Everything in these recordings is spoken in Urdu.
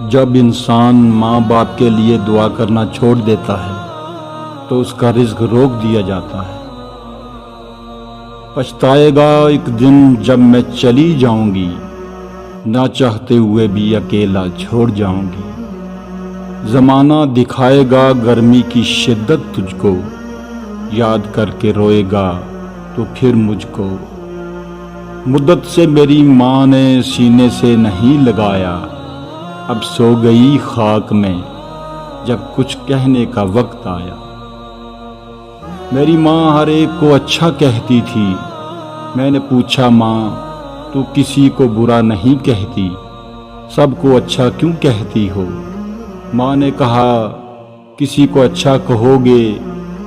جب انسان ماں باپ کے لیے دعا کرنا چھوڑ دیتا ہے تو اس کا رزق روک دیا جاتا ہے۔ پچھتائے گا ایک دن جب میں چلی جاؤں گی، نہ چاہتے ہوئے بھی اکیلا چھوڑ جاؤں گی۔ زمانہ دکھائے گا گرمی کی شدت تجھ کو، یاد کر کے روئے گا تو پھر مجھ کو۔ مدت سے میری ماں نے سینے سے نہیں لگایا، اب سو گئی خاک میں جب کچھ کہنے کا وقت آیا۔ میری ماں ہر ایک کو اچھا کہتی تھی، میں نے پوچھا ماں تو کسی کو برا نہیں کہتی، سب کو اچھا کیوں کہتی ہو؟ ماں نے کہا کسی کو اچھا کہو گے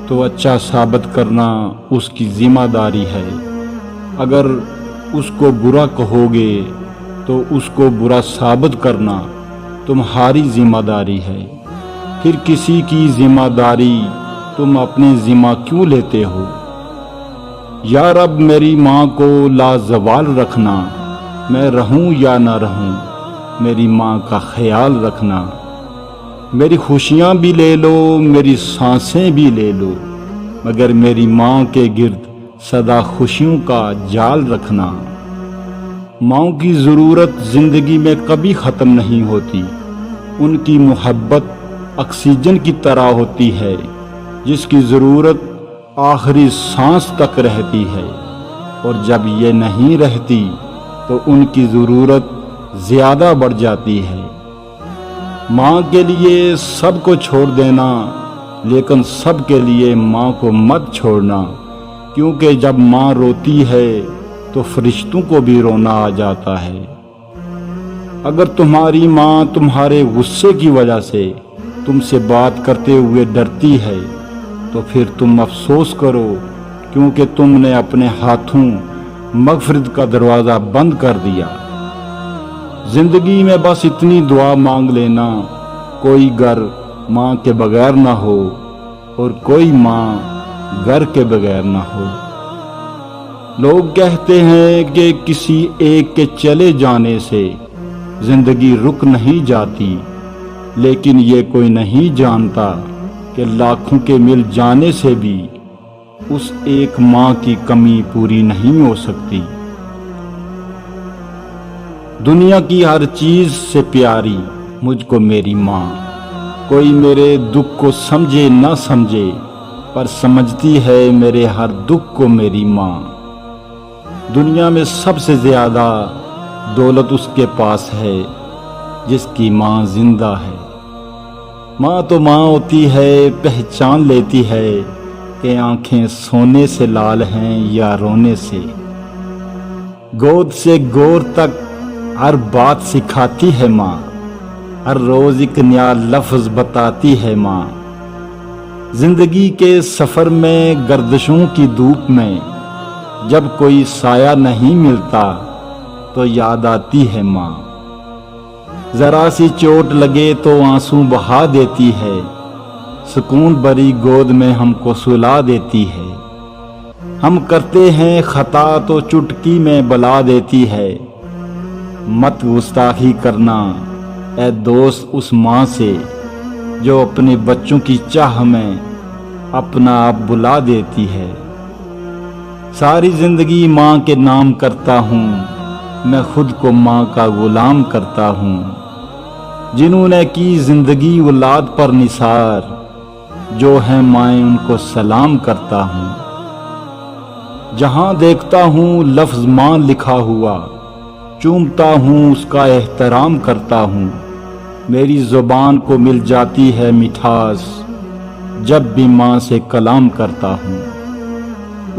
تو اچھا ثابت کرنا اس کی ذمہ داری ہے، اگر اس کو برا کہو گے تو اس کو برا ثابت کرنا تمہاری ذمہ داری ہے۔ پھر کسی کی ذمہ داری تم اپنے ذمہ کیوں لیتے ہو؟ یا رب میری ماں کو لازوال رکھنا، میں رہوں یا نہ رہوں، میری ماں کا خیال رکھنا۔ میری خوشیاں بھی لے لو، میری سانسیں بھی لے لو، مگر میری ماں کے گرد سدا خوشیوں کا جال رکھنا۔ ماں کی ضرورت زندگی میں کبھی ختم نہیں ہوتی، ان کی محبت آکسیجن کی طرح ہوتی ہے جس کی ضرورت آخری سانس تک رہتی ہے، اور جب یہ نہیں رہتی تو ان کی ضرورت زیادہ بڑھ جاتی ہے۔ ماں کے لیے سب کو چھوڑ دینا، لیکن سب کے لیے ماں کو مت چھوڑنا، کیونکہ جب ماں روتی ہے تو فرشتوں کو بھی رونا آ جاتا ہے۔ اگر تمہاری ماں تمہارے غصے کی وجہ سے تم سے بات کرتے ہوئے ڈرتی ہے تو پھر تم افسوس کرو، کیونکہ تم نے اپنے ہاتھوں مغفرت کا دروازہ بند کر دیا۔ زندگی میں بس اتنی دعا مانگ لینا، کوئی گھر ماں کے بغیر نہ ہو اور کوئی ماں گھر کے بغیر نہ ہو۔ لوگ کہتے ہیں کہ کسی ایک کے چلے جانے سے زندگی رک نہیں جاتی، لیکن یہ کوئی نہیں جانتا کہ لاکھوں کے مل جانے سے بھی اس ایک ماں کی کمی پوری نہیں ہو سکتی۔ دنیا کی ہر چیز سے پیاری مجھ کو میری ماں، کوئی میرے دکھ کو سمجھے نہ سمجھے پر سمجھتی ہے میرے ہر دکھ کو میری ماں۔ دنیا میں سب سے زیادہ دولت اس کے پاس ہے جس کی ماں زندہ ہے۔ ماں تو ماں ہوتی ہے، پہچان لیتی ہے کہ آنکھیں سونے سے لال ہیں یا رونے سے۔ گود سے گور تک ہر بات سکھاتی ہے ماں، ہر روز ایک نیا لفظ بتاتی ہے ماں۔ زندگی کے سفر میں گردشوں کی دھوپ میں جب کوئی سایہ نہیں ملتا تو یاد آتی ہے ماں۔ ذرا سی چوٹ لگے تو آنسو بہا دیتی ہے، سکون بھری گود میں ہم کو سلا دیتی ہے۔ ہم کرتے ہیں خطا تو چٹکی میں بلا دیتی ہے۔ مت گستاخی کرنا اے دوست اس ماں سے جو اپنے بچوں کی چاہ میں اپنا آپ بلا دیتی ہے۔ ساری زندگی ماں کے نام کرتا ہوں، میں خود کو ماں کا غلام کرتا ہوں۔ جنہوں نے کی زندگی اولاد پر نثار، جو ہیں مائیں ان کو سلام کرتا ہوں۔ جہاں دیکھتا ہوں لفظ ماں لکھا ہوا، چومتا ہوں اس کا احترام کرتا ہوں۔ میری زبان کو مل جاتی ہے مٹھاس جب بھی ماں سے کلام کرتا ہوں۔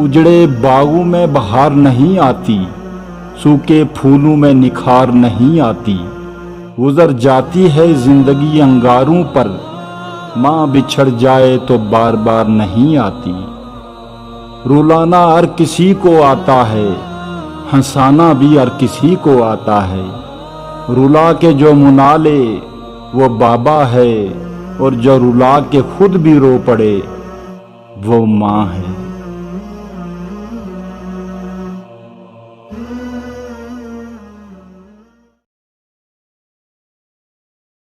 اجڑے باغوں میں بہار نہیں آتی، سوکھے پھولوں میں نکھار نہیں آتی۔ گزر جاتی ہے زندگی انگاروں پر، ماں بچھڑ جائے تو بار بار نہیں آتی۔ رلانا ہر کسی کو آتا ہے، ہنسانا بھی ہر کسی کو آتا ہے۔ رلا کے جو منا لے وہ بابا ہے، اور جو رلا کے خود بھی رو پڑے وہ ماں ہے۔